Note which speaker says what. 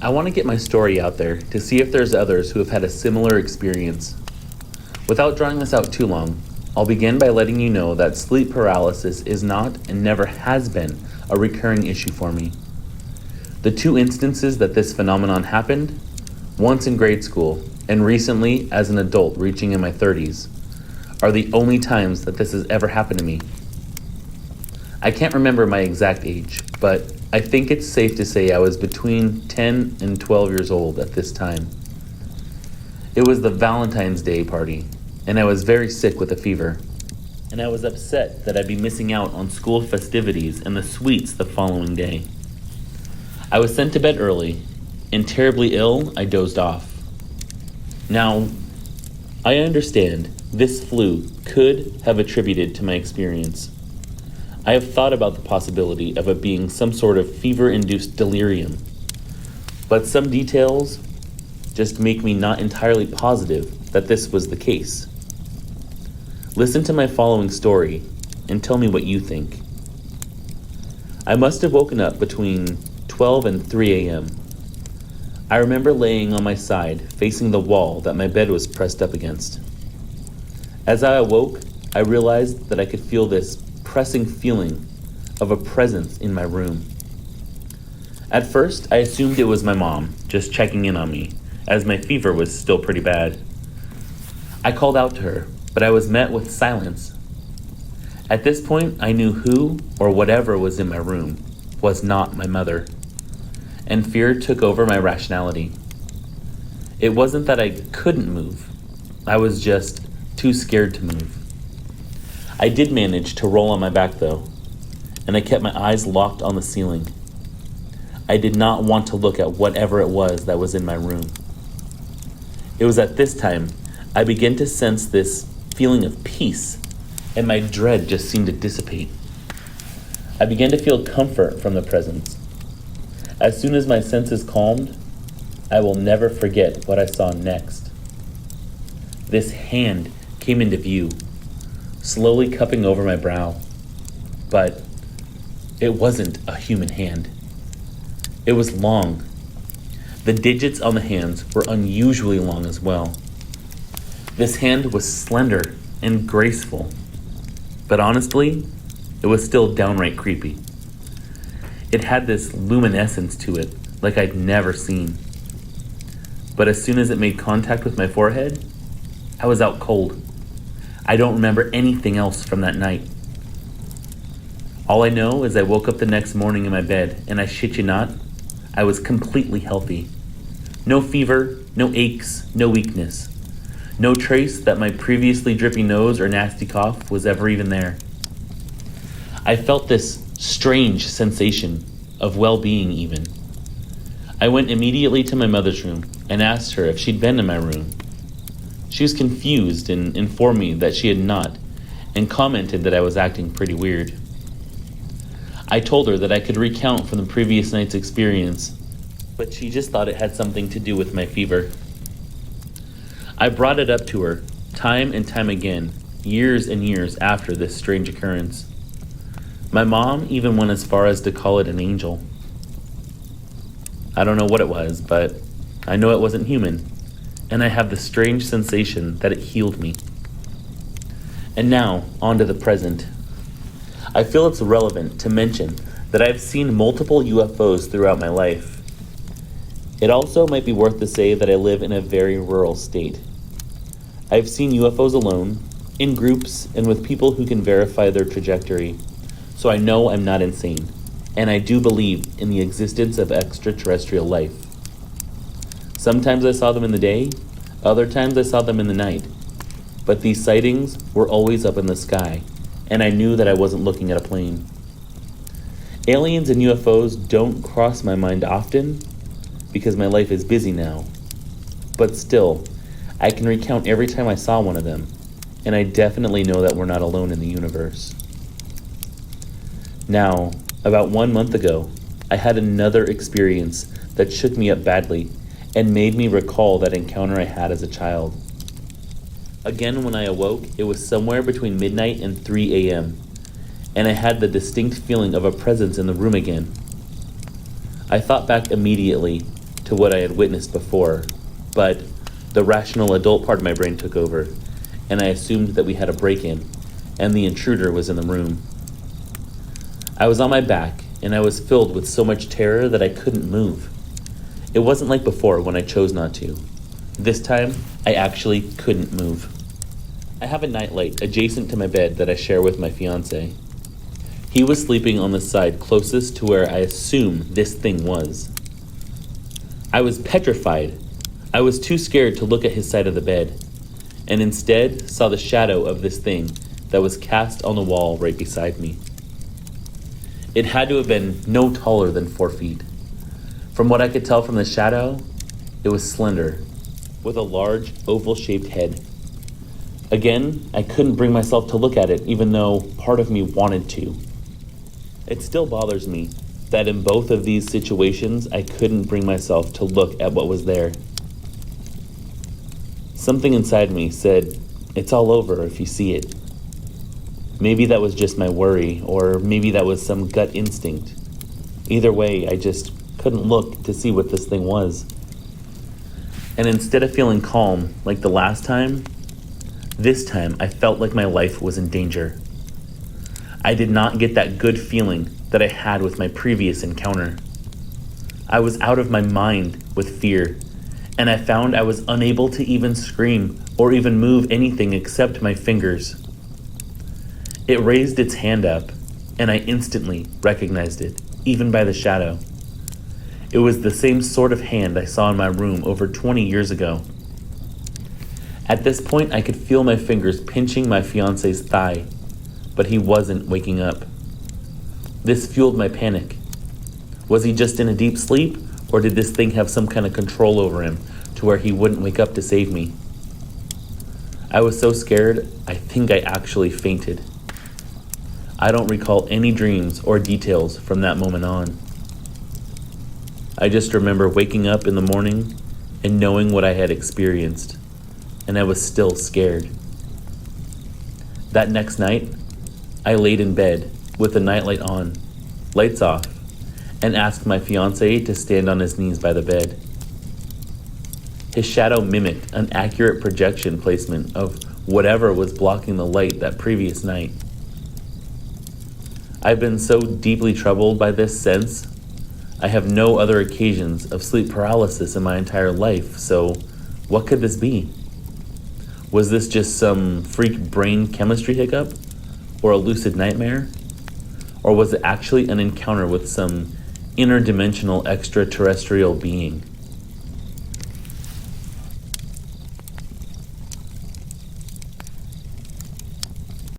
Speaker 1: I want to get my story out there to see if there's others who have had a similar experience. Without drawing this out too long, I'll begin by letting you know that sleep paralysis is not and never has been a recurring issue for me. The two instances that this phenomenon happened, once in grade school and recently as an adult reaching in my 30s, are the only times that this has ever happened to me. I can't remember my exact age, but I think it's safe to say I was between 10 and 12 years old at this time. It was the Valentine's Day party, and I was very sick with a fever, and I was upset that I'd be missing out on school festivities and the sweets the following day. I was sent to bed early, and terribly ill, I dozed off. Now, I understand this flu could have attributed to my experience. I have thought about the possibility of it being some sort of fever-induced delirium, but some details just make me not entirely positive that this was the case. Listen to my following story and tell me what you think. I must have woken up between 12 and 3 a.m. I remember laying on my side, facing the wall that my bed was pressed up against. As I awoke, I realized that I could feel this pressing feeling of a presence in my room. At first, I assumed it was my mom, just checking in on me, as my fever was still pretty bad. I called out to her, but I was met with silence. At this point, I knew who or whatever was in my room was not my mother, and fear took over my rationality. It wasn't that I couldn't move, I was just too scared to move. I did manage to roll on my back though, and I kept my eyes locked on the ceiling. I did not want to look at whatever it was that was in my room. It was at this time I began to sense this feeling of peace, and my dread just seemed to dissipate. I began to feel comfort from the presence. As soon as my senses calmed, I will never forget what I saw next. This hand came into view, slowly cupping over my brow, but it wasn't a human hand. It was long. The digits on the hands were unusually long as well. This hand was slender and graceful, but honestly, it was still downright creepy. It had this luminescence to it like I'd never seen. But as soon as it made contact with my forehead, I was out cold. I don't remember anything else from that night. All I know is I woke up the next morning in my bed, and I shit you not, I was completely healthy. No fever, no aches, no weakness. No trace that my previously drippy nose or nasty cough was ever even there. I felt this strange sensation of well-being even. I went immediately to my mother's room and asked her if she'd been in my room. She was confused and informed me that she had not, and commented that I was acting pretty weird. I told her that I could recount from the previous night's experience, but she just thought it had something to do with my fever. I brought it up to her, time and time again, years and years after this strange occurrence. My mom even went as far as to call it an angel. I don't know what it was, but I know it wasn't human, and I have the strange sensation that it healed me. And now, on to the present. I feel it's relevant to mention that I've seen multiple UFOs throughout my life. It also might be worth to say that I live in a very rural state. I've seen UFOs alone, in groups, and with people who can verify their trajectory, so I know I'm not insane, and I do believe in the existence of extraterrestrial life. Sometimes I saw them in the day, other times I saw them in the night, but these sightings were always up in the sky, and I knew that I wasn't looking at a plane. Aliens and UFOs don't cross my mind often, because my life is busy now, but still, I can recount every time I saw one of them, and I definitely know that we're not alone in the universe. Now, about 1 month ago, I had another experience that shook me up badly and made me recall that encounter I had as a child. Again, when I awoke, it was somewhere between midnight and 3 a.m., and I had the distinct feeling of a presence in the room again. I thought back immediately to what I had witnessed before, but the rational adult part of my brain took over, and I assumed that we had a break-in, and the intruder was in the room. I was on my back, and I was filled with so much terror that I couldn't move. It wasn't like before when I chose not to. This time, I actually couldn't move. I have a nightlight adjacent to my bed that I share with my fiancé. He was sleeping on the side closest to where I assume this thing was. I was petrified. I was too scared to look at his side of the bed, and instead saw the shadow of this thing that was cast on the wall right beside me. It had to have been no taller than 4 feet. From what I could tell from the shadow, it was slender, with a large oval-shaped head. Again, I couldn't bring myself to look at it, even though part of me wanted to. It still bothers me that in both of these situations, I couldn't bring myself to look at what was there. Something inside me said, it's all over if you see it. Maybe that was just my worry, or maybe that was some gut instinct. Either way, I just couldn't look to see what this thing was. And instead of feeling calm like the last time, this time I felt like my life was in danger. I did not get that good feeling that I had with my previous encounter. I was out of my mind with fear, and I found I was unable to even scream or even move anything except my fingers. It raised its hand up, and I instantly recognized it, even by the shadow. It was the same sort of hand I saw in my room over 20 years ago. At this point, I could feel my fingers pinching my fiancé's thigh, but he wasn't waking up. This fueled my panic. Was he just in a deep sleep, or did this thing have some kind of control over him to where he wouldn't wake up to save me? I was so scared, I think I actually fainted. I don't recall any dreams or details from that moment on. I just remember waking up in the morning and knowing what I had experienced, and I was still scared. That next night, I laid in bed with the nightlight on, lights off, and asked my fiancé to stand on his knees by the bed. His shadow mimicked an accurate projection placement of whatever was blocking the light that previous night. I've been so deeply troubled by this since. I have no other occasions of sleep paralysis in my entire life, so what could this be? Was this just some freak brain chemistry hiccup? Or a lucid nightmare? Or was it actually an encounter with some interdimensional extraterrestrial being?